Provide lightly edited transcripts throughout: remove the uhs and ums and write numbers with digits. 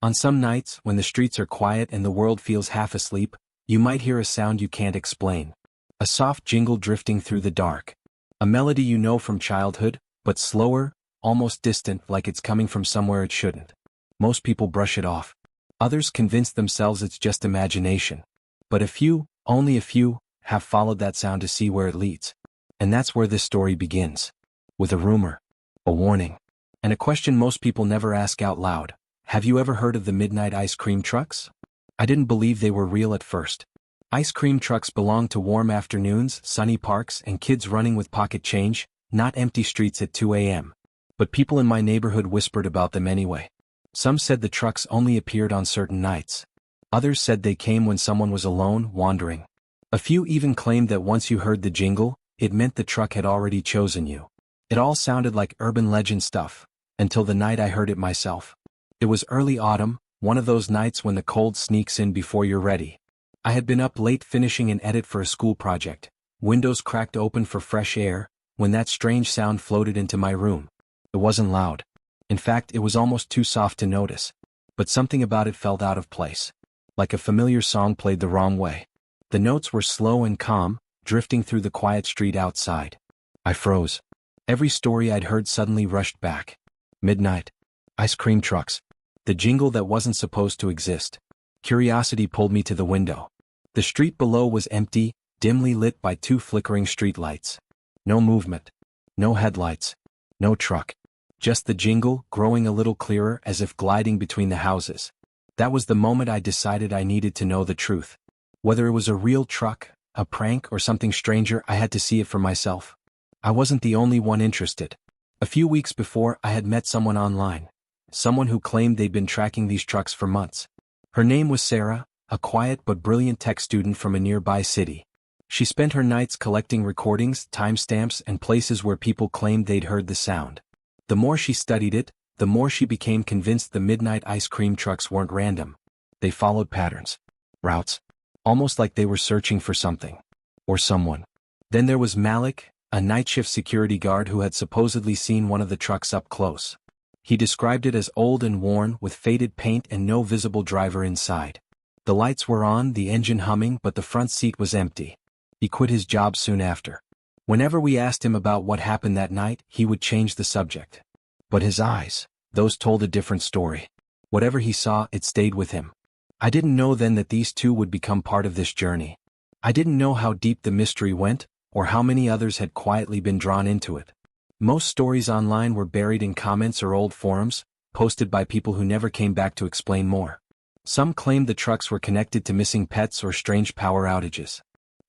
On some nights, when the streets are quiet and the world feels half asleep, you might hear a sound you can't explain. A soft jingle drifting through the dark. A melody you know from childhood, but slower, almost distant, like it's coming from somewhere it shouldn't. Most people brush it off. Others convince themselves it's just imagination. But a few, only a few, have followed that sound to see where it leads. And that's where this story begins. With a rumor, a warning, and a question most people never ask out loud. Have you ever heard of the midnight ice cream trucks? I didn't believe they were real at first. Ice cream trucks belong to warm afternoons, sunny parks, and kids running with pocket change, not empty streets at 2 a.m. But people in my neighborhood whispered about them anyway. Some said the trucks only appeared on certain nights. Others said they came when someone was alone, wandering. A few even claimed that once you heard the jingle, it meant the truck had already chosen you. It all sounded like urban legend stuff, until the night I heard it myself. It was early autumn, one of those nights when the cold sneaks in before you're ready. I had been up late finishing an edit for a school project, windows cracked open for fresh air, when that strange sound floated into my room. It wasn't loud. In fact, it was almost too soft to notice. But something about it felt out of place. Like a familiar song played the wrong way. The notes were slow and calm, drifting through the quiet street outside. I froze. Every story I'd heard suddenly rushed back. Midnight. Ice cream trucks. The jingle that wasn't supposed to exist. Curiosity pulled me to the window. The street below was empty, dimly lit by 2 flickering streetlights. No movement. No headlights. No truck. Just the jingle, growing a little clearer as if gliding between the houses. That was the moment I decided I needed to know the truth. Whether it was a real truck, a prank, or something stranger, I had to see it for myself. I wasn't the only one interested. A few weeks before, I had met someone online. Someone who claimed they'd been tracking these trucks for months. Her name was Sarah, a quiet but brilliant tech student from a nearby city. She spent her nights collecting recordings, timestamps, and places where people claimed they'd heard the sound. The more she studied it, the more she became convinced the midnight ice cream trucks weren't random. They followed patterns. Routes. Almost like they were searching for something. Or someone. Then there was Malik, a night shift security guard who had supposedly seen one of the trucks up close. He described it as old and worn, with faded paint and no visible driver inside. The lights were on, the engine humming, but the front seat was empty. He quit his job soon after. Whenever we asked him about what happened that night, he would change the subject. But his eyes, those told a different story. Whatever he saw, it stayed with him. I didn't know then that these two would become part of this journey. I didn't know how deep the mystery went, or how many others had quietly been drawn into it. Most stories online were buried in comments or old forums, posted by people who never came back to explain more. Some claimed the trucks were connected to missing pets or strange power outages.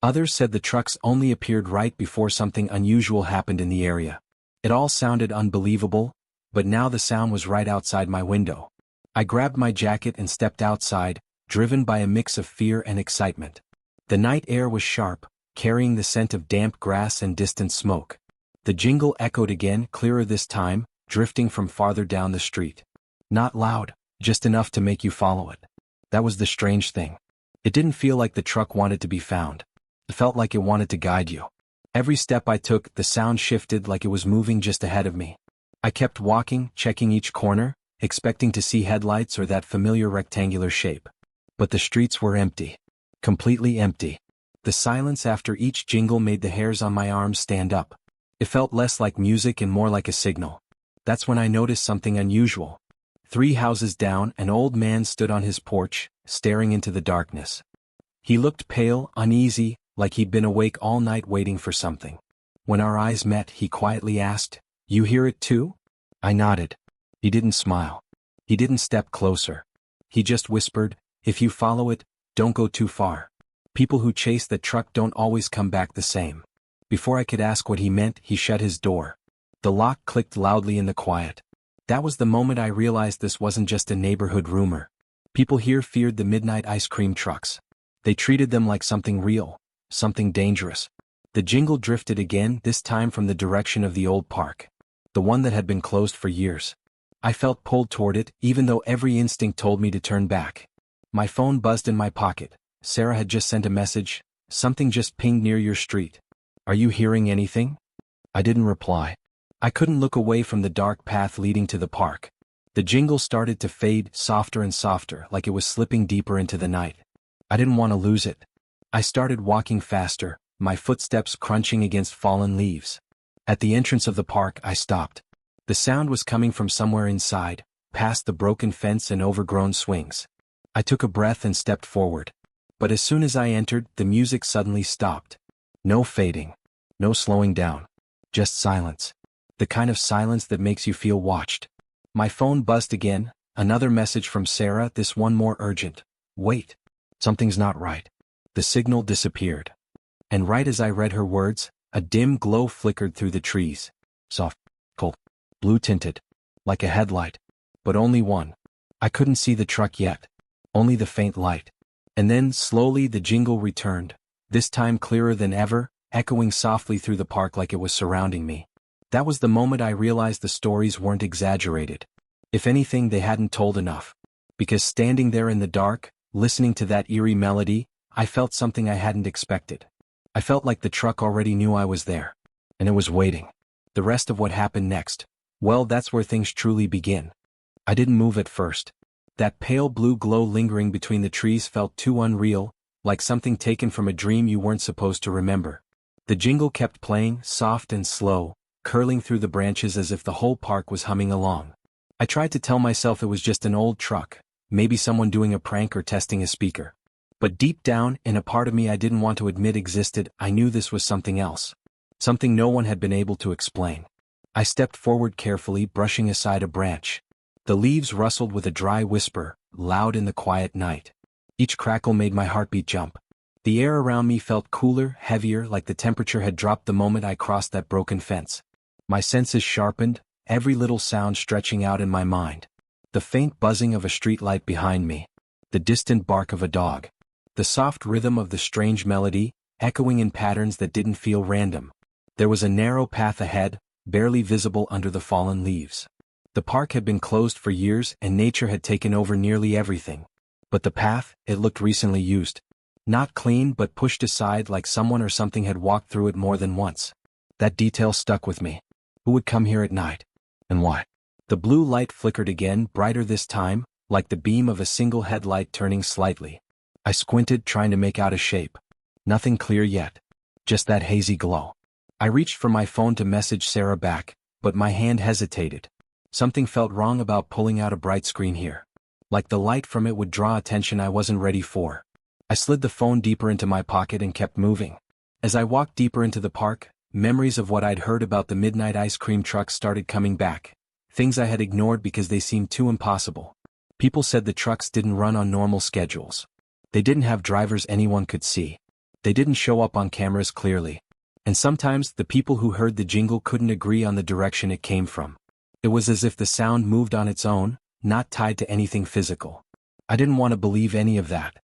Others said the trucks only appeared right before something unusual happened in the area. It all sounded unbelievable, but now the sound was right outside my window. I grabbed my jacket and stepped outside, driven by a mix of fear and excitement. The night air was sharp, carrying the scent of damp grass and distant smoke. The jingle echoed again, clearer this time, drifting from farther down the street. Not loud, just enough to make you follow it. That was the strange thing. It didn't feel like the truck wanted to be found. It felt like it wanted to guide you. Every step I took, the sound shifted like it was moving just ahead of me. I kept walking, checking each corner, expecting to see headlights or that familiar rectangular shape. But the streets were empty. Completely empty. The silence after each jingle made the hairs on my arms stand up. It felt less like music and more like a signal. That's when I noticed something unusual. 3 houses down, an old man stood on his porch, staring into the darkness. He looked pale, uneasy, like he'd been awake all night waiting for something. When our eyes met, he quietly asked, "You hear it too?" I nodded. He didn't smile. He didn't step closer. He just whispered, "If you follow it, don't go too far. People who chase the truck don't always come back the same." Before I could ask what he meant, he shut his door. The lock clicked loudly in the quiet. That was the moment I realized this wasn't just a neighborhood rumor. People here feared the midnight ice cream trucks. They treated them like something real, something dangerous. The jingle drifted again, this time from the direction of the old park. The one that had been closed for years. I felt pulled toward it, even though every instinct told me to turn back. My phone buzzed in my pocket. Sarah had just sent a message. "Something just pinged near your street. Are you hearing anything?" I didn't reply. I couldn't look away from the dark path leading to the park. The jingle started to fade, softer and softer, like it was slipping deeper into the night. I didn't want to lose it. I started walking faster, my footsteps crunching against fallen leaves. At the entrance of the park, I stopped. The sound was coming from somewhere inside, past the broken fence and overgrown swings. I took a breath and stepped forward. But as soon as I entered, the music suddenly stopped. No fading. No slowing down. Just silence. The kind of silence that makes you feel watched. My phone buzzed again, another message from Sarah, this one more urgent. Wait. Something's not right. The signal disappeared. And right as I read her words, a dim glow flickered through the trees. Soft, cold, blue-tinted. Like a headlight. But only one. I couldn't see the truck yet. Only the faint light. And then, slowly, the jingle returned, this time clearer than ever, echoing softly through the park like it was surrounding me. That was the moment I realized the stories weren't exaggerated. If anything, they hadn't told enough. Because standing there in the dark, listening to that eerie melody, I felt something I hadn't expected. I felt like the truck already knew I was there. And it was waiting. The rest of what happened next, well, that's where things truly begin. I didn't move at first. That pale blue glow lingering between the trees felt too unreal, like something taken from a dream you weren't supposed to remember. The jingle kept playing, soft and slow, curling through the branches as if the whole park was humming along. I tried to tell myself it was just an old truck, maybe someone doing a prank or testing a speaker. But deep down, in a part of me I didn't want to admit existed, I knew this was something else. Something no one had been able to explain. I stepped forward carefully, brushing aside a branch. The leaves rustled with a dry whisper, loud in the quiet night. Each crackle made my heartbeat jump. The air around me felt cooler, heavier, like the temperature had dropped the moment I crossed that broken fence. My senses sharpened, every little sound stretching out in my mind. The faint buzzing of a streetlight behind me. The distant bark of a dog. The soft rhythm of the strange melody, echoing in patterns that didn't feel random. There was a narrow path ahead, barely visible under the fallen leaves. The park had been closed for years and nature had taken over nearly everything. But the path, it looked recently used. Not clean but pushed aside like someone or something had walked through it more than once. That detail stuck with me. Who would come here at night? And why? The blue light flickered again, brighter this time, like the beam of a single headlight turning slightly. I squinted, trying to make out a shape. Nothing clear yet. Just that hazy glow. I reached for my phone to message Sarah back, but my hand hesitated. Something felt wrong about pulling out a bright screen here. Like the light from it would draw attention I wasn't ready for. I slid the phone deeper into my pocket and kept moving. As I walked deeper into the park, memories of what I'd heard about the midnight ice cream trucks started coming back. Things I had ignored because they seemed too impossible. People said the trucks didn't run on normal schedules. They didn't have drivers anyone could see. They didn't show up on cameras clearly. And sometimes the people who heard the jingle couldn't agree on the direction it came from. It was as if the sound moved on its own, not tied to anything physical. I didn't want to believe any of that.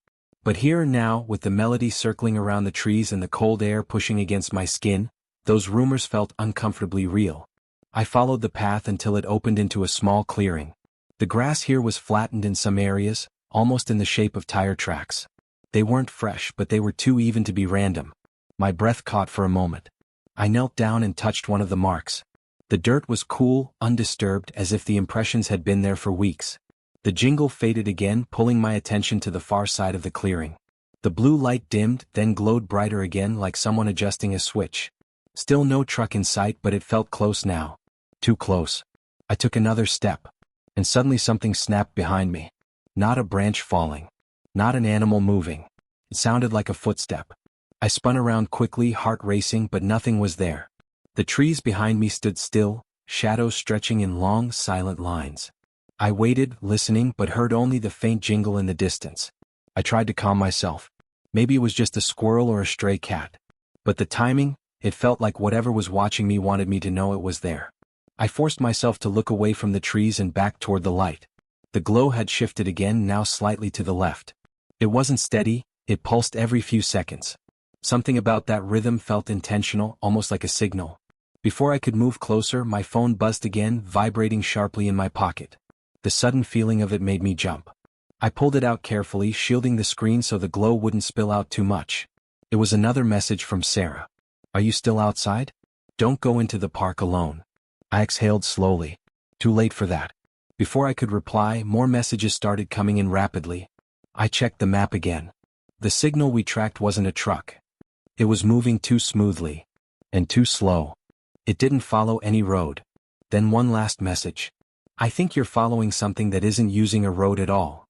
But here and now, with the melody circling around the trees and the cold air pushing against my skin, those rumors felt uncomfortably real. I followed the path until it opened into a small clearing. The grass here was flattened in some areas, almost in the shape of tire tracks. They weren't fresh, but they were too even to be random. My breath caught for a moment. I knelt down and touched one of the marks. The dirt was cool, undisturbed, as if the impressions had been there for weeks. The jingle faded again, pulling my attention to the far side of the clearing. The blue light dimmed, then glowed brighter again like someone adjusting a switch. Still no truck in sight, but it felt close now. Too close. I took another step. And suddenly something snapped behind me. Not a branch falling. Not an animal moving. It sounded like a footstep. I spun around quickly, heart racing, but nothing was there. The trees behind me stood still, shadows stretching in long, silent lines. I waited, listening, but heard only the faint jingle in the distance. I tried to calm myself. Maybe it was just a squirrel or a stray cat. But the timing, it felt like whatever was watching me wanted me to know it was there. I forced myself to look away from the trees and back toward the light. The glow had shifted again, now slightly to the left. It wasn't steady, it pulsed every few seconds. Something about that rhythm felt intentional, almost like a signal. Before I could move closer, my phone buzzed again, vibrating sharply in my pocket. The sudden feeling of it made me jump. I pulled it out carefully, shielding the screen so the glow wouldn't spill out too much. It was another message from Sarah. Are you still outside? Don't go into the park alone. I exhaled slowly. Too late for that. Before I could reply, more messages started coming in rapidly. I checked the map again. The signal we tracked wasn't a truck. It was moving too smoothly. And too slow. It didn't follow any road. Then one last message. I think you're following something that isn't using a road at all.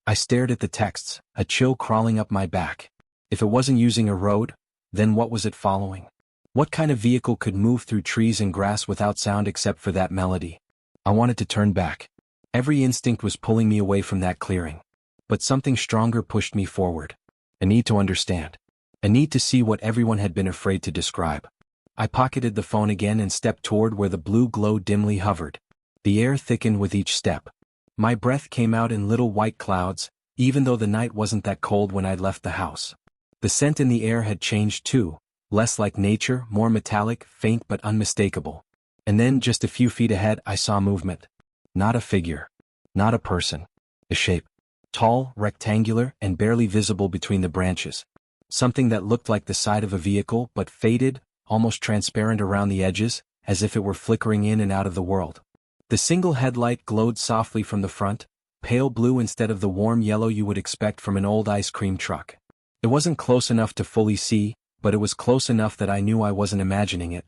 I stared at the texts, a chill crawling up my back. If it wasn't using a road, then what was it following? What kind of vehicle could move through trees and grass without sound except for that melody? I wanted to turn back. Every instinct was pulling me away from that clearing. But something stronger pushed me forward. A need to understand. A need to see what everyone had been afraid to describe. I pocketed the phone again and stepped toward where the blue glow dimly hovered. The air thickened with each step. My breath came out in little white clouds, even though the night wasn't that cold when I'd left the house. The scent in the air had changed too, less like nature, more metallic, faint but unmistakable. And then, just a few feet ahead, I saw movement. Not a figure. Not a person. A shape. Tall, rectangular, and barely visible between the branches. Something that looked like the side of a vehicle, but faded, almost transparent around the edges, as if it were flickering in and out of the world. The single headlight glowed softly from the front, pale blue instead of the warm yellow you would expect from an old ice cream truck. It wasn't close enough to fully see, but it was close enough that I knew I wasn't imagining it.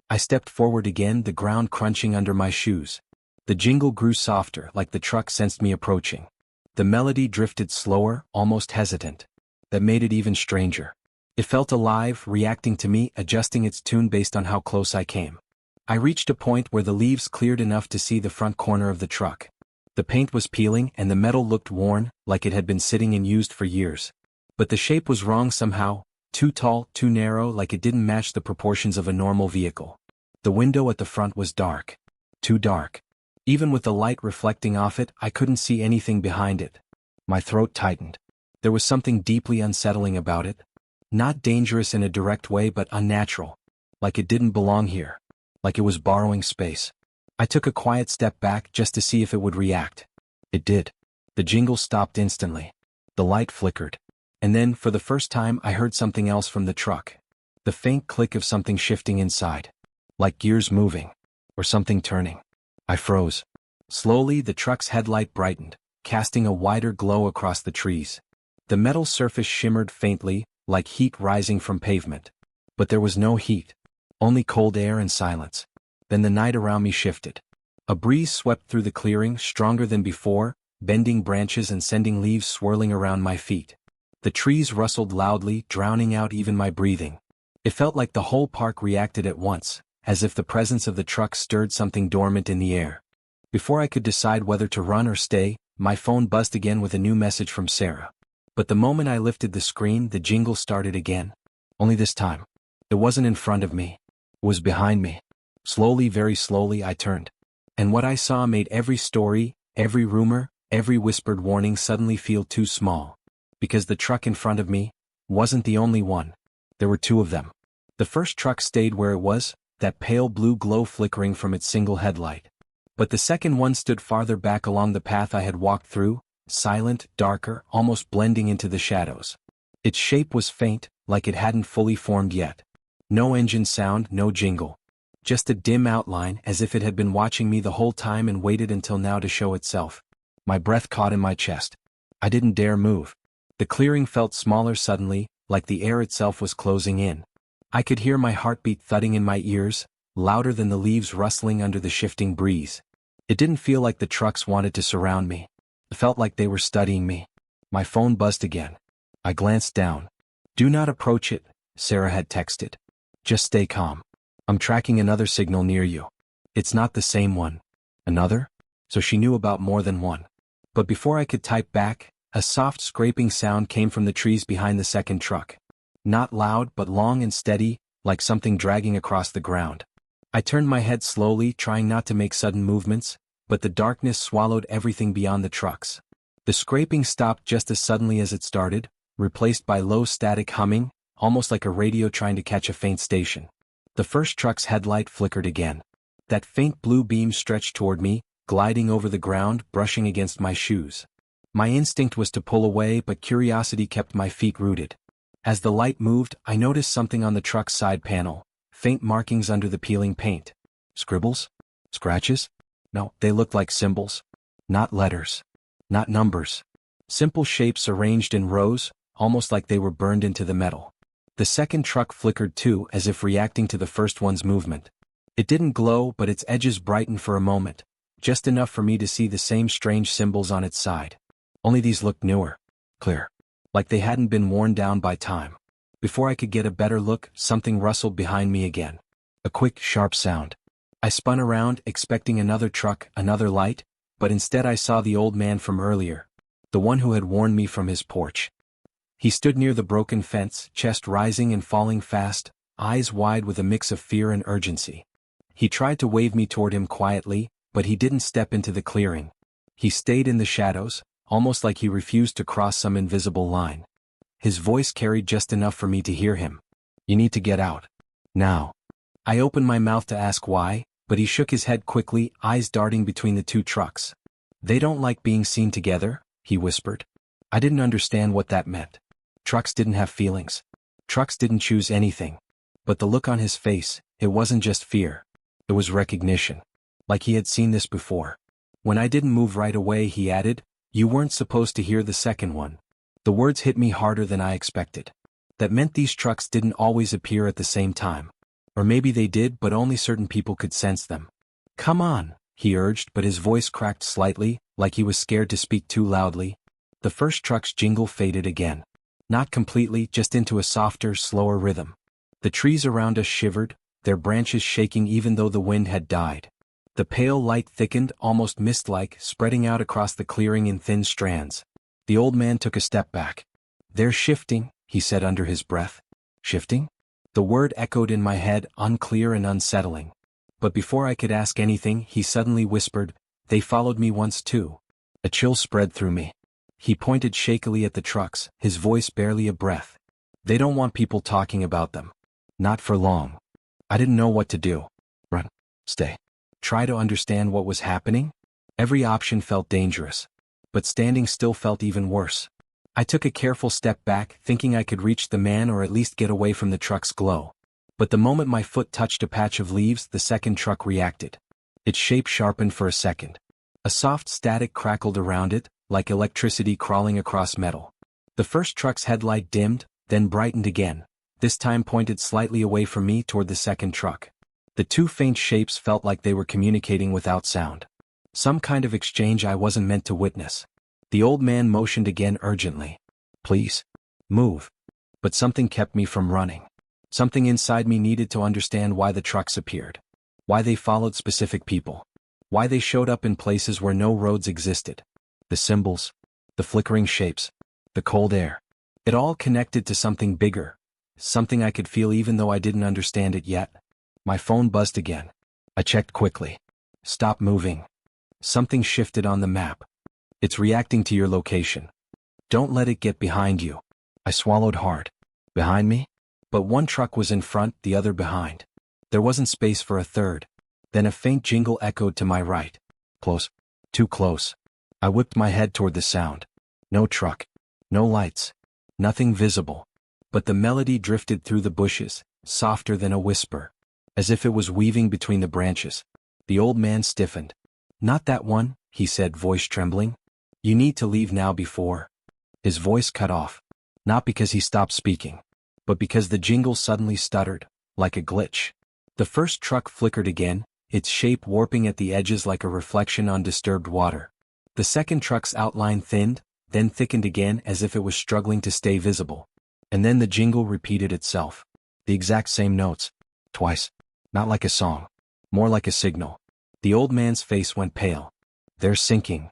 I stepped forward again, the ground crunching under my shoes. The jingle grew softer, like the truck sensed me approaching. The melody drifted slower, almost hesitant. That made it even stranger. It felt alive, reacting to me, adjusting its tune based on how close I came. I reached a point where the leaves cleared enough to see the front corner of the truck. The paint was peeling and the metal looked worn, like it had been sitting and used for years. But the shape was wrong somehow, too tall, too narrow, like it didn't match the proportions of a normal vehicle. The window at the front was dark. Too dark. Even with the light reflecting off it, I couldn't see anything behind it. My throat tightened. There was something deeply unsettling about it. Not dangerous in a direct way, but unnatural. Like it didn't belong here. Like it was borrowing space. I took a quiet step back just to see if it would react. It did. The jingle stopped instantly. The light flickered. And then, for the first time, I heard something else from the truck. The faint click of something shifting inside. Like gears moving. Or something turning. I froze. Slowly, the truck's headlight brightened, casting a wider glow across the trees. The metal surface shimmered faintly, like heat rising from pavement. But there was no heat. Only cold air and silence. Then the night around me shifted. A breeze swept through the clearing, stronger than before, bending branches and sending leaves swirling around my feet. The trees rustled loudly, drowning out even my breathing. It felt like the whole park reacted at once, as if the presence of the truck stirred something dormant in the air. Before I could decide whether to run or stay, my phone buzzed again with a new message from Sarah. But the moment I lifted the screen, the jingle started again. Only this time. It wasn't in front of me. It was behind me. Slowly, very slowly, I turned. And what I saw made every story, every rumor, every whispered warning suddenly feel too small. Because the truck in front of me wasn't the only one. There were two of them. The first truck stayed where it was, that pale blue glow flickering from its single headlight. But the second one stood farther back along the path I had walked through, silent, darker, almost blending into the shadows. Its shape was faint, like it hadn't fully formed yet. No engine sound, no jingle. Just a dim outline, as if it had been watching me the whole time and waited until now to show itself. My breath caught in my chest. I didn't dare move. The clearing felt smaller suddenly, like the air itself was closing in. I could hear my heartbeat thudding in my ears, louder than the leaves rustling under the shifting breeze. It didn't feel like the trucks wanted to surround me. It felt like they were studying me. My phone buzzed again. I glanced down. "Do not approach it," Sarah had texted. "Just stay calm. I'm tracking another signal near you. It's not the same one." Another? So she knew about more than one. But before I could type back, a soft scraping sound came from the trees behind the second truck. Not loud, but long and steady, like something dragging across the ground. I turned my head slowly, trying not to make sudden movements, but the darkness swallowed everything beyond the trucks. The scraping stopped just as suddenly as it started, replaced by low static humming, almost like a radio trying to catch a faint station. The first truck's headlight flickered again. That faint blue beam stretched toward me, gliding over the ground, brushing against my shoes. My instinct was to pull away, but curiosity kept my feet rooted. As the light moved, I noticed something on the truck's side panel, faint markings under the peeling paint. Scribbles? Scratches? No, they looked like symbols. Not letters. Not numbers. Simple shapes arranged in rows, almost like they were burned into the metal. The second truck flickered too, as if reacting to the first one's movement. It didn't glow, but its edges brightened for a moment, just enough for me to see the same strange symbols on its side. Only these looked newer. Clear. Like they hadn't been worn down by time. Before I could get a better look, something rustled behind me again. A quick, sharp sound. I spun around, expecting another truck, another light, but instead I saw the old man from earlier. The one who had warned me from his porch. He stood near the broken fence, chest rising and falling fast, eyes wide with a mix of fear and urgency. He tried to wave me toward him quietly, but he didn't step into the clearing. He stayed in the shadows, almost like he refused to cross some invisible line. His voice carried just enough for me to hear him. "You need to get out. Now." I opened my mouth to ask why, but he shook his head quickly, eyes darting between the two trucks. "They don't like being seen together," he whispered. I didn't understand what that meant. Trucks didn't have feelings. Trucks didn't choose anything. But the look on his face, it wasn't just fear. It was recognition. Like he had seen this before. When I didn't move right away, he added, "You weren't supposed to hear the second one." The words hit me harder than I expected. That meant these trucks didn't always appear at the same time. Or maybe they did, but only certain people could sense them. "Come on," he urged, but his voice cracked slightly, like he was scared to speak too loudly. The first truck's jingle faded again. Not completely, just into a softer, slower rhythm. The trees around us shivered, their branches shaking even though the wind had died. The pale light thickened, almost mist-like, spreading out across the clearing in thin strands. The old man took a step back. "They're shifting," he said under his breath. "Shifting?" The word echoed in my head, unclear and unsettling. But before I could ask anything, he suddenly whispered, "They followed me once too." A chill spread through me. He pointed shakily at the trucks, his voice barely a breath. "They don't want people talking about them. Not for long." I didn't know what to do. Run. Stay. Try to understand what was happening? Every option felt dangerous. But standing still felt even worse. I took a careful step back, thinking I could reach the man or at least get away from the truck's glow. But the moment my foot touched a patch of leaves, the second truck reacted. Its shape sharpened for a second. A soft static crackled around it, like electricity crawling across metal. The first truck's headlight dimmed, then brightened again, this time pointed slightly away from me toward the second truck. The two faint shapes felt like they were communicating without sound. Some kind of exchange I wasn't meant to witness. The old man motioned again urgently. "Please. Move." But something kept me from running. Something inside me needed to understand why the trucks appeared. Why they followed specific people. Why they showed up in places where no roads existed. The symbols. The flickering shapes. The cold air. It all connected to something bigger. Something I could feel even though I didn't understand it yet. My phone buzzed again. I checked quickly. "Stop moving." Something shifted on the map. "It's reacting to your location. Don't let it get behind you." I swallowed hard. Behind me? But one truck was in front, the other behind. There wasn't space for a third. Then a faint jingle echoed to my right. Close. Too close. I whipped my head toward the sound. No truck. No lights. Nothing visible. But the melody drifted through the bushes, softer than a whisper. As if it was weaving between the branches. The old man stiffened. "Not that one," he said, voice trembling. "You need to leave now before." His voice cut off. Not because he stopped speaking, but because the jingle suddenly stuttered, like a glitch. The first truck flickered again, its shape warping at the edges like a reflection on disturbed water. The second truck's outline thinned, then thickened again as if it was struggling to stay visible. And then the jingle repeated itself. The exact same notes. Twice. Not like a song. More like a signal. The old man's face went pale. "They're sinking."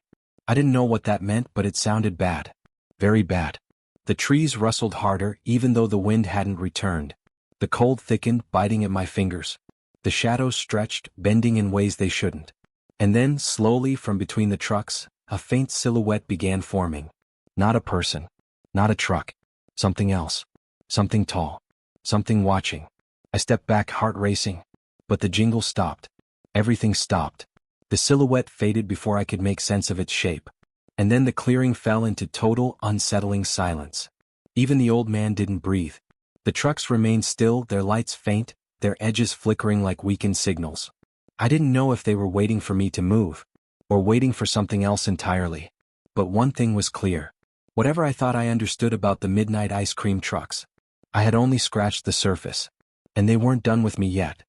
I didn't know what that meant, but it sounded bad. Very bad. The trees rustled harder, even though the wind hadn't returned. The cold thickened, biting at my fingers. The shadows stretched, bending in ways they shouldn't. And then, slowly from between the trucks, a faint silhouette began forming. Not a person. Not a truck. Something else. Something tall. Something watching. I stepped back, heart racing. But the jingle stopped. Everything stopped. The silhouette faded before I could make sense of its shape. And then the clearing fell into total, unsettling silence. Even the old man didn't breathe. The trucks remained still, their lights faint, their edges flickering like weakened signals. I didn't know if they were waiting for me to move. or waiting for something else entirely. But one thing was clear. Whatever I thought I understood about the midnight ice cream trucks, I had only scratched the surface. And they weren't done with me yet.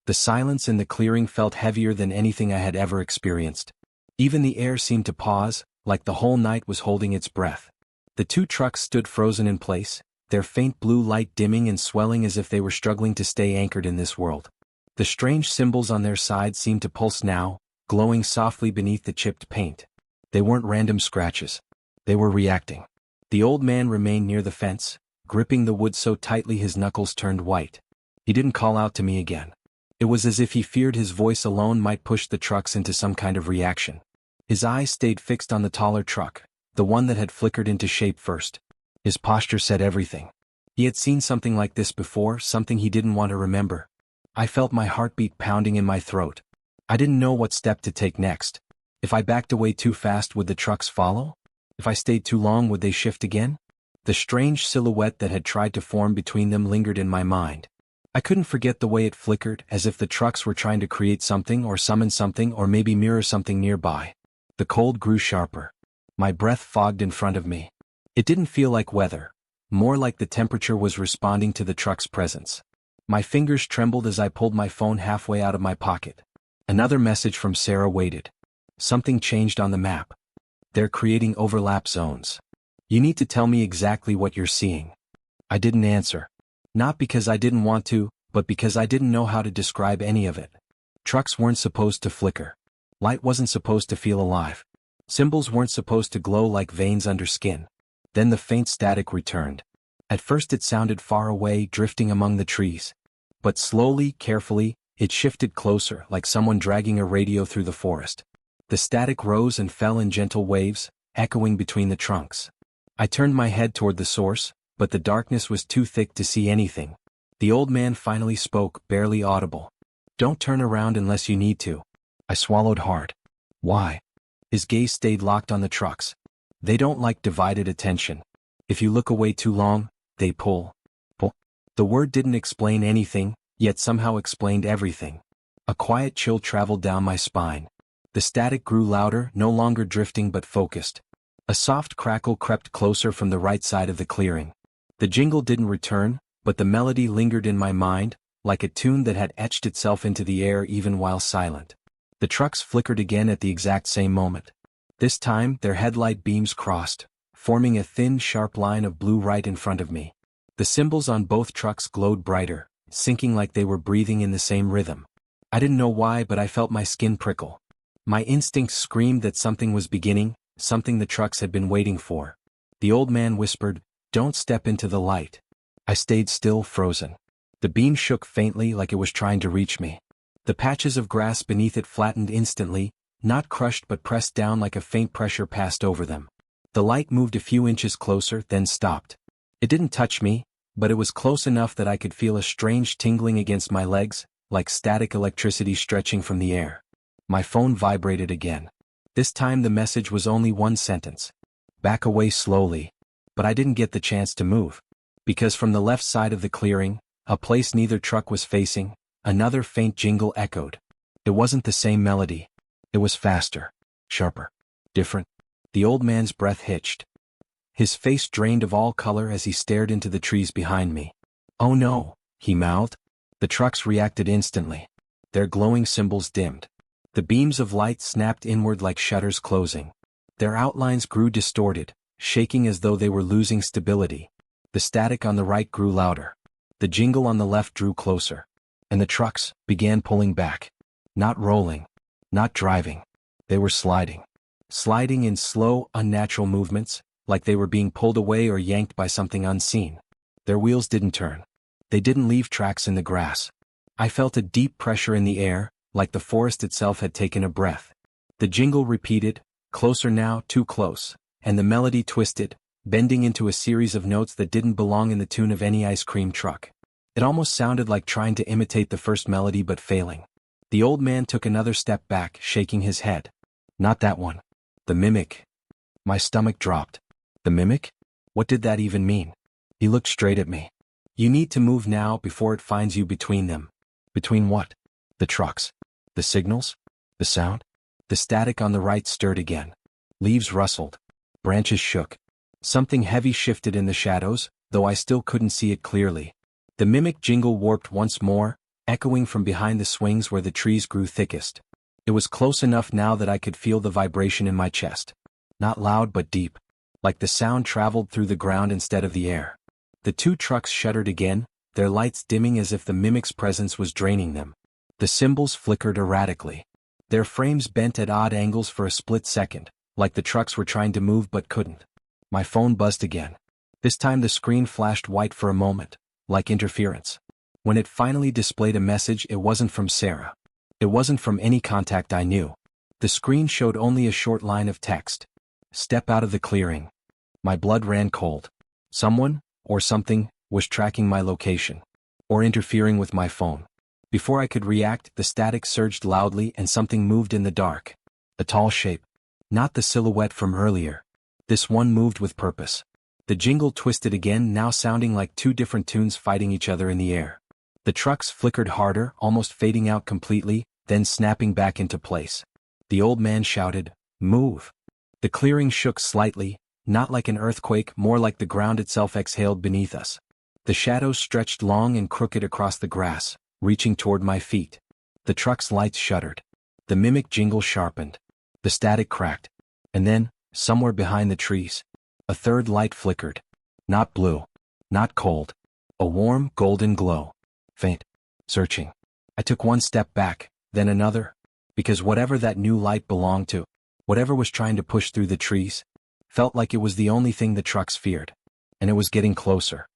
The silence in the clearing felt heavier than anything I had ever experienced. Even the air seemed to pause, like the whole night was holding its breath. The two trucks stood frozen in place, their faint blue light dimming and swelling as if they were struggling to stay anchored in this world. The strange symbols on their sides seemed to pulse now, glowing softly beneath the chipped paint. They weren't random scratches. They were reacting. The old man remained near the fence, gripping the wood so tightly his knuckles turned white. He didn't call out to me again. It was as if he feared his voice alone might push the trucks into some kind of reaction. His eyes stayed fixed on the taller truck, the one that had flickered into shape first. His posture said everything. He had seen something like this before, something he didn't want to remember. I felt my heartbeat pounding in my throat. I didn't know what step to take next. If I backed away too fast, would the trucks follow? If I stayed too long, would they shift again? The strange silhouette that had tried to form between them lingered in my mind. I couldn't forget the way it flickered, as if the trucks were trying to create something or summon something or maybe mirror something nearby. The cold grew sharper. My breath fogged in front of me. It didn't feel like weather, more like the temperature was responding to the truck's presence. My fingers trembled as I pulled my phone halfway out of my pocket. Another message from Sarah waited. Something changed on the map. They're creating overlap zones. You need to tell me exactly what you're seeing. I didn't answer. Not because I didn't want to, but because I didn't know how to describe any of it. Trucks weren't supposed to flicker. Light wasn't supposed to feel alive. Symbols weren't supposed to glow like veins under skin. Then the faint static returned. At first it sounded far away, drifting among the trees. But slowly, carefully, it shifted closer, like someone dragging a radio through the forest. The static rose and fell in gentle waves, echoing between the trunks. I turned my head toward the source, but the darkness was too thick to see anything. The old man finally spoke, barely audible. Don't turn around unless you need to. I swallowed hard. Why? His gaze stayed locked on the trucks. They don't like divided attention. If you look away too long, they pull. Pull. The word didn't explain anything, yet somehow explained everything. A quiet chill traveled down my spine. The static grew louder, no longer drifting but focused. A soft crackle crept closer from the right side of the clearing. The jingle didn't return, but the melody lingered in my mind, like a tune that had etched itself into the air even while silent. The trucks flickered again at the exact same moment. This time, their headlight beams crossed, forming a thin, sharp line of blue right in front of me. The symbols on both trucks glowed brighter, sinking like they were breathing in the same rhythm. I didn't know why, but I felt my skin prickle. My instincts screamed that something was beginning, something the trucks had been waiting for. The old man whispered, "Don't step into the light." I stayed still, frozen. The beam shook faintly like it was trying to reach me. The patches of grass beneath it flattened instantly, not crushed but pressed down like a faint pressure passed over them. The light moved a few inches closer, then stopped. It didn't touch me, but it was close enough that I could feel a strange tingling against my legs, like static electricity stretching from the air. My phone vibrated again. This time the message was only one sentence. Back away slowly. But I didn't get the chance to move. Because from the left side of the clearing, a place neither truck was facing, another faint jingle echoed. It wasn't the same melody. It was faster, sharper, different. The old man's breath hitched. His face drained of all color as he stared into the trees behind me. "Oh no," he mouthed. The trucks reacted instantly. Their glowing symbols dimmed. The beams of light snapped inward like shutters closing. Their outlines grew distorted, shaking as though they were losing stability. The static on the right grew louder. The jingle on the left drew closer. And the trucks began pulling back. Not rolling. Not driving. They were sliding. Sliding in slow, unnatural movements, like they were being pulled away or yanked by something unseen. Their wheels didn't turn. They didn't leave tracks in the grass. I felt a deep pressure in the air, like the forest itself had taken a breath. The jingle repeated, closer now, too close, and the melody twisted, bending into a series of notes that didn't belong in the tune of any ice cream truck. It almost sounded like trying to imitate the first melody but failing. The old man took another step back, shaking his head. Not that one. The mimic. My stomach dropped. The mimic? What did that even mean? He looked straight at me. You need to move now before it finds you between them. Between what? The trucks. The signals? The sound? The static on the right stirred again. Leaves rustled. Branches shook. Something heavy shifted in the shadows, though I still couldn't see it clearly. The mimic jingle warped once more, echoing from behind the swings where the trees grew thickest. It was close enough now that I could feel the vibration in my chest. Not loud but deep. Like the sound traveled through the ground instead of the air. The two trucks shuddered again, their lights dimming as if the mimic's presence was draining them. The symbols flickered erratically. Their frames bent at odd angles for a split second, like the trucks were trying to move but couldn't. My phone buzzed again. This time the screen flashed white for a moment, like interference. When it finally displayed a message, it wasn't from Sarah. It wasn't from any contact I knew. The screen showed only a short line of text. Step out of the clearing. My blood ran cold. Someone, or something, was tracking my location. Or interfering with my phone. Before I could react, the static surged loudly and something moved in the dark. A tall shape. Not the silhouette from earlier. This one moved with purpose. The jingle twisted again, now sounding like two different tunes fighting each other in the air. The trucks flickered harder, almost fading out completely, then snapping back into place. The old man shouted, "Move!" The clearing shook slightly, not like an earthquake, more like the ground itself exhaled beneath us. The shadows stretched long and crooked across the grass, reaching toward my feet. The truck's lights shuddered. The mimic jingle sharpened. The static cracked. And then, somewhere behind the trees, a third light flickered. Not blue. Not cold. A warm, golden glow. Faint. Searching. I took one step back, then another, because whatever that new light belonged to, whatever was trying to push through the trees, felt like it was the only thing the trucks feared. And it was getting closer.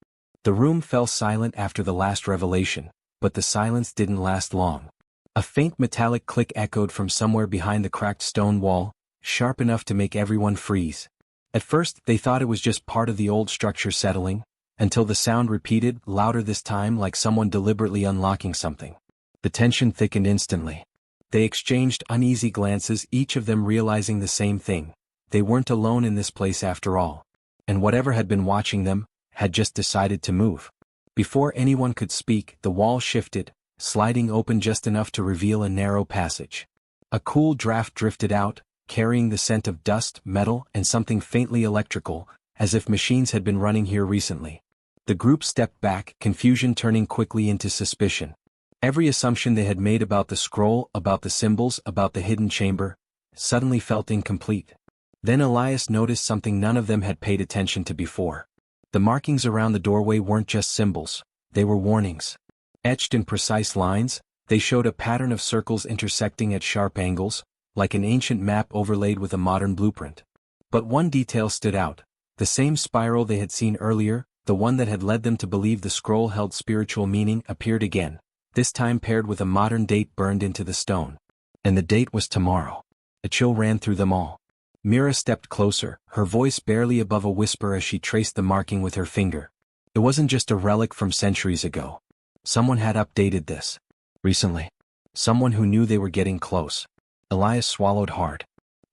The room fell silent after the last revelation, but the silence didn't last long. A faint metallic click echoed from somewhere behind the cracked stone wall, sharp enough to make everyone freeze. At first, they thought it was just part of the old structure settling, until the sound repeated, louder this time, like someone deliberately unlocking something. The tension thickened instantly. They exchanged uneasy glances, each of them realizing the same thing. They weren't alone in this place after all. And whatever had been watching them, had just decided to move. Before anyone could speak, the wall shifted, sliding open just enough to reveal a narrow passage. A cool draft drifted out, carrying the scent of dust, metal, and something faintly electrical, as if machines had been running here recently. The group stepped back, confusion turning quickly into suspicion. Every assumption they had made about the scroll, about the symbols, about the hidden chamber, suddenly felt incomplete. Then Elias noticed something none of them had paid attention to before. The markings around the doorway weren't just symbols, they were warnings. Etched in precise lines, they showed a pattern of circles intersecting at sharp angles, like an ancient map overlaid with a modern blueprint. But one detail stood out. The same spiral they had seen earlier, the one that had led them to believe the scroll held spiritual meaning, appeared again, this time paired with a modern date burned into the stone. And the date was tomorrow. A chill ran through them all. Mira stepped closer, her voice barely above a whisper as she traced the marking with her finger. It wasn't just a relic from centuries ago. Someone had updated this. Recently. Someone who knew they were getting close. Elias swallowed hard.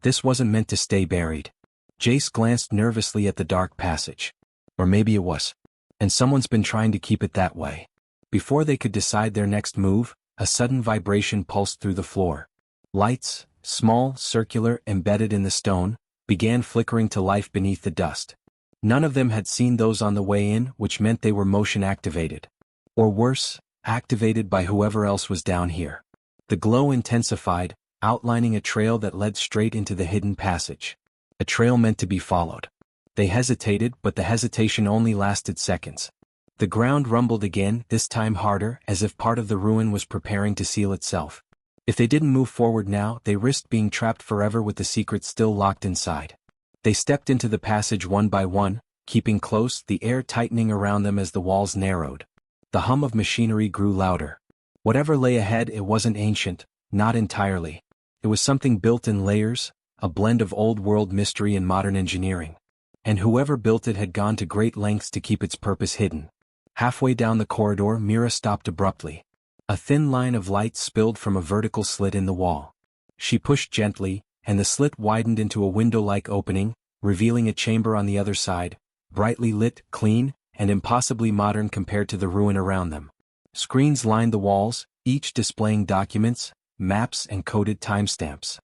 This wasn't meant to stay buried. Jace glanced nervously at the dark passage. Or maybe it was. And someone's been trying to keep it that way. Before they could decide their next move, a sudden vibration pulsed through the floor. Lights, small, circular, embedded in the stone, began flickering to life beneath the dust. None of them had seen those on the way in, which meant they were motion activated. Or worse, activated by whoever else was down here. The glow intensified, outlining a trail that led straight into the hidden passage. A trail meant to be followed. They hesitated, but the hesitation only lasted seconds. The ground rumbled again, this time harder, as if part of the ruin was preparing to seal itself. If they didn't move forward now, they risked being trapped forever with the secret still locked inside. They stepped into the passage one by one, keeping close, the air tightening around them as the walls narrowed. The hum of machinery grew louder. Whatever lay ahead, it wasn't ancient, not entirely. It was something built in layers, a blend of old-world mystery and modern engineering. And whoever built it had gone to great lengths to keep its purpose hidden. Halfway down the corridor, Mira stopped abruptly. A thin line of light spilled from a vertical slit in the wall. She pushed gently, and the slit widened into a window-like opening, revealing a chamber on the other side, brightly lit, clean, and impossibly modern compared to the ruin around them. Screens lined the walls, each displaying documents, maps, and coded timestamps.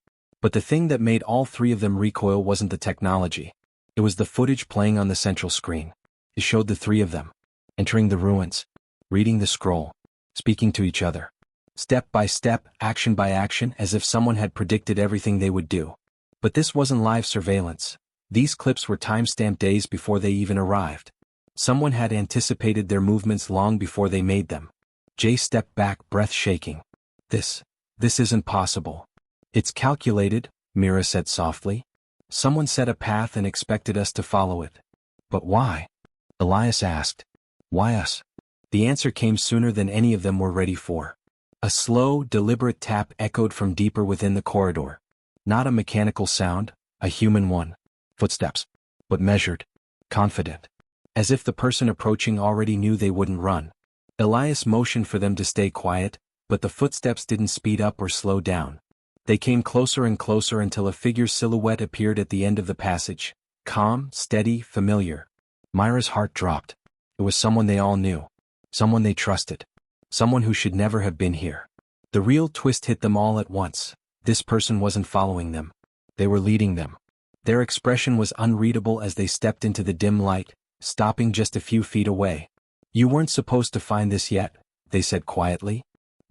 But the thing that made all three of them recoil wasn't the technology. It was the footage playing on the central screen. It showed the three of them, entering the ruins, reading the scroll, speaking to each other. Step by step, action by action, as if someone had predicted everything they would do. But this wasn't live surveillance. These clips were time-stamped days before they even arrived. Someone had anticipated their movements long before they made them. Jay stepped back, breath shaking. This isn't possible. It's calculated, Mira said softly. Someone set a path and expected us to follow it. But why? Elias asked. Why us? The answer came sooner than any of them were ready for. A slow, deliberate tap echoed from deeper within the corridor. Not a mechanical sound, a human one. Footsteps. But measured. Confident. As if the person approaching already knew they wouldn't run. Elias motioned for them to stay quiet, but the footsteps didn't speed up or slow down. They came closer and closer until a figure's silhouette appeared at the end of the passage. Calm, steady, familiar. Myra's heart dropped. It was someone they all knew. Someone they trusted. Someone who should never have been here. The real twist hit them all at once. This person wasn't following them. They were leading them. Their expression was unreadable as they stepped into the dim light, stopping just a few feet away. You weren't supposed to find this yet, they said quietly.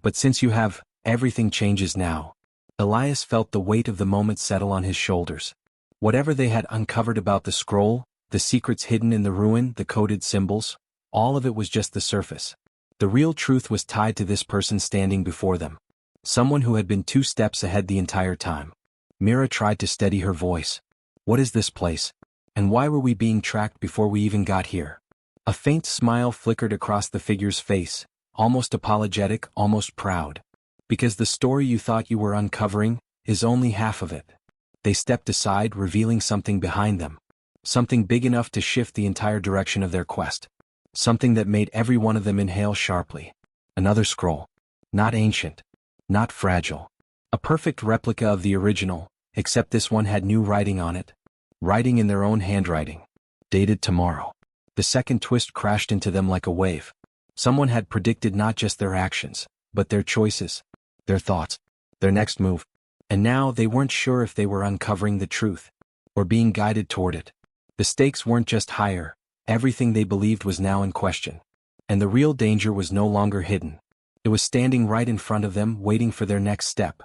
But since you have, everything changes now. Elias felt the weight of the moment settle on his shoulders. Whatever they had uncovered about the scroll, the secrets hidden in the ruin, the coded symbols, all of it was just the surface. The real truth was tied to this person standing before them. Someone who had been 2 steps ahead the entire time. Mira tried to steady her voice. What is this place? And why were we being tracked before we even got here? A faint smile flickered across the figure's face, almost apologetic, almost proud. Because the story you thought you were uncovering is only half of it. They stepped aside, revealing something behind them. Something big enough to shift the entire direction of their quest. Something that made every one of them inhale sharply. Another scroll. Not ancient. Not fragile. A perfect replica of the original, except this one had new writing on it. Writing in their own handwriting. Dated tomorrow. The second twist crashed into them like a wave. Someone had predicted not just their actions, but their choices, their thoughts, their next move. And now they weren't sure if they were uncovering the truth, or being guided toward it. The stakes weren't just higher, everything they believed was now in question. And the real danger was no longer hidden. It was standing right in front of them, waiting for their next step.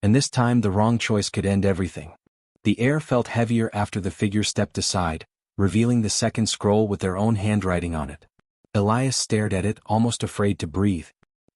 And this time the wrong choice could end everything. The air felt heavier after the figure stepped aside, revealing the second scroll with their own handwriting on it. Elias stared at it, almost afraid to breathe.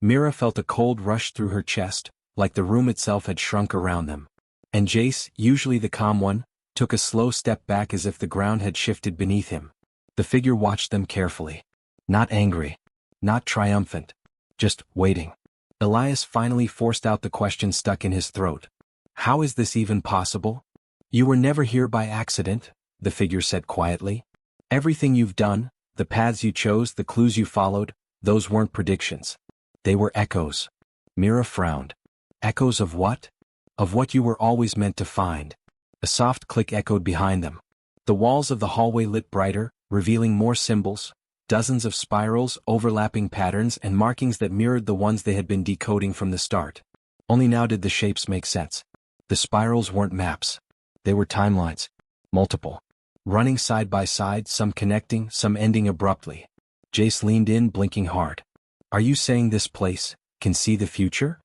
Mira felt a cold rush through her chest, like the room itself had shrunk around them. And Jace, usually the calm one, took a slow step back as if the ground had shifted beneath him. The figure watched them carefully. Not angry. Not triumphant. Just waiting. Elias finally forced out the question stuck in his throat. How is this even possible? You were never here by accident, the figure said quietly. Everything you've done, the paths you chose, the clues you followed, those weren't predictions. They were echoes. Mira frowned. Echoes of what? Of what you were always meant to find. A soft click echoed behind them. The walls of the hallway lit brighter, revealing more symbols, dozens of spirals, overlapping patterns, and markings that mirrored the ones they had been decoding from the start. Only now did the shapes make sense. The spirals weren't maps. They were timelines. Multiple. Running side by side, some connecting, some ending abruptly. Jace leaned in, blinking hard. Are you saying this place can see the future?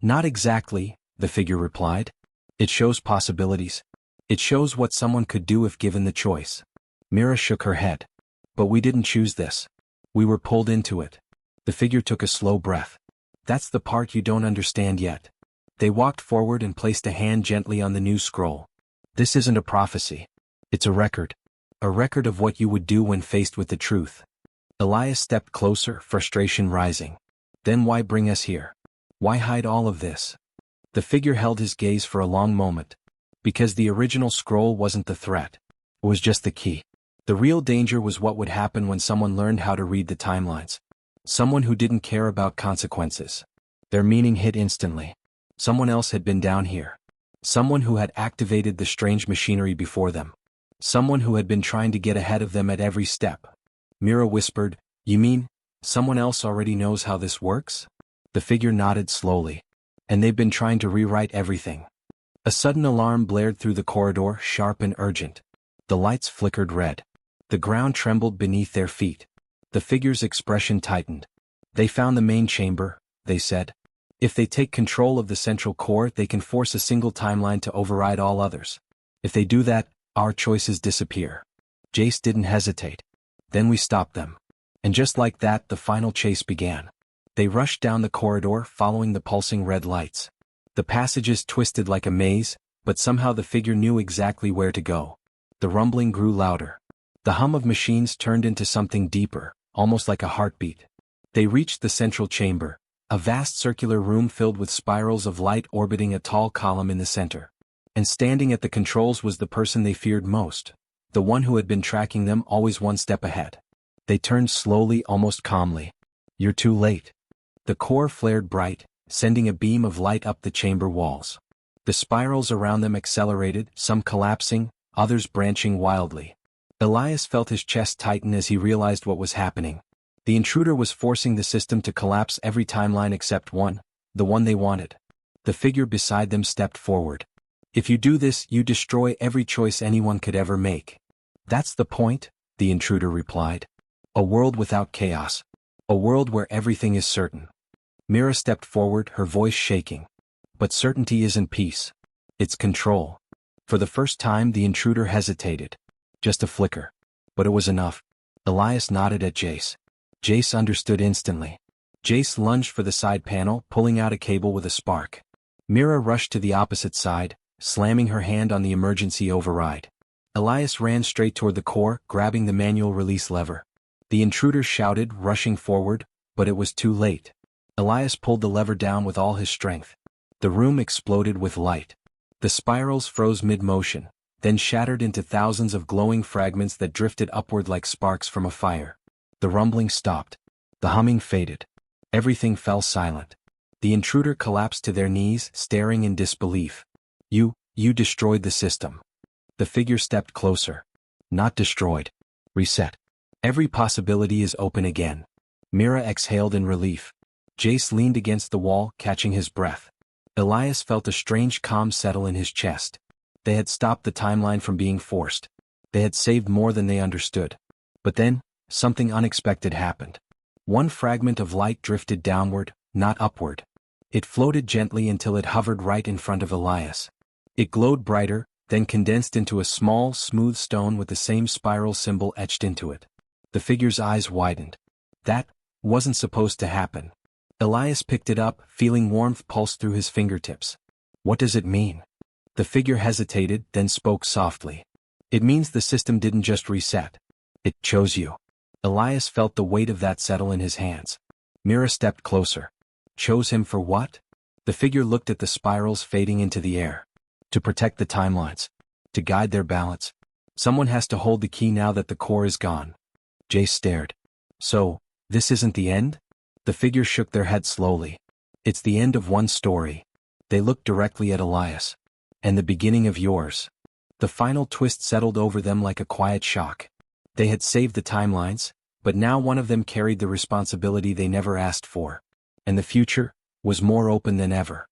Not exactly, the figure replied. It shows possibilities. It shows what someone could do if given the choice. Mira shook her head. But we didn't choose this. We were pulled into it. The figure took a slow breath. That's the part you don't understand yet. They walked forward and placed a hand gently on the new scroll. This isn't a prophecy. It's a record. A record of what you would do when faced with the truth. Elias stepped closer, frustration rising. Then why bring us here? Why hide all of this? The figure held his gaze for a long moment. Because the original scroll wasn't the threat. It was just the key. The real danger was what would happen when someone learned how to read the timelines. Someone who didn't care about consequences. Their meaning hit instantly. Someone else had been down here. Someone who had activated the strange machinery before them. Someone who had been trying to get ahead of them at every step. Mira whispered, You mean, someone else already knows how this works? The figure nodded slowly. And they've been trying to rewrite everything. A sudden alarm blared through the corridor, sharp and urgent. The lights flickered red. The ground trembled beneath their feet. The figure's expression tightened. They found the main chamber, they said. If they take control of the central core, they can force a single timeline to override all others. If they do that, our choices disappear. Jace didn't hesitate. Then we stopped them. And just like that, the final chase began. They rushed down the corridor, following the pulsing red lights. The passages twisted like a maze, but somehow the figure knew exactly where to go. The rumbling grew louder. The hum of machines turned into something deeper, almost like a heartbeat. They reached the central chamber, a vast circular room filled with spirals of light orbiting a tall column in the center. And standing at the controls was the person they feared most, the one who had been tracking them, always one step ahead. They turned slowly, almost calmly. "You're too late." The core flared bright, sending a beam of light up the chamber walls. The spirals around them accelerated, some collapsing, others branching wildly. Elias felt his chest tighten as he realized what was happening. The intruder was forcing the system to collapse every timeline except one, the one they wanted. The figure beside them stepped forward. "If you do this, you destroy every choice anyone could ever make." "That's the point," the intruder replied. "A world without chaos. A world where everything is certain." Mira stepped forward, her voice shaking. "But certainty isn't peace. It's control." For the first time, the intruder hesitated. Just a flicker. But it was enough. Elias nodded at Jace. Jace understood instantly. Jace lunged for the side panel, pulling out a cable with a spark. Mira rushed to the opposite side, slamming her hand on the emergency override. Elias ran straight toward the core, grabbing the manual release lever. The intruder shouted, rushing forward, but it was too late. Elias pulled the lever down with all his strength. The room exploded with light. The spirals froze mid-motion, then shattered into thousands of glowing fragments that drifted upward like sparks from a fire. The rumbling stopped. The humming faded. Everything fell silent. The intruder collapsed to their knees, staring in disbelief. You destroyed the system." The figure stepped closer. "Not destroyed. Reset. Every possibility is open again." Mira exhaled in relief. Jace leaned against the wall, catching his breath. Elias felt a strange calm settle in his chest. They had stopped the timeline from being forced. They had saved more than they understood. But then, something unexpected happened. One fragment of light drifted downward, not upward. It floated gently until it hovered right in front of Elias. It glowed brighter, then condensed into a small, smooth stone with the same spiral symbol etched into it. The figure's eyes widened. That wasn't supposed to happen. Elias picked it up, feeling warmth pulse through his fingertips. "What does it mean?" The figure hesitated, then spoke softly. "It means the system didn't just reset. It chose you." Elias felt the weight of that settle in his hands. Mira stepped closer. "Chose him for what?" The figure looked at the spirals fading into the air. "To protect the timelines. To guide their balance. Someone has to hold the key now that the core is gone." Jace stared. "So, this isn't the end?" The figure shook their head slowly. "It's the end of one story." They looked directly at Elias. "And the beginning of yours." The final twist settled over them like a quiet shock. They had saved the timelines, but now one of them carried the responsibility they never asked for. And the future was more open than ever.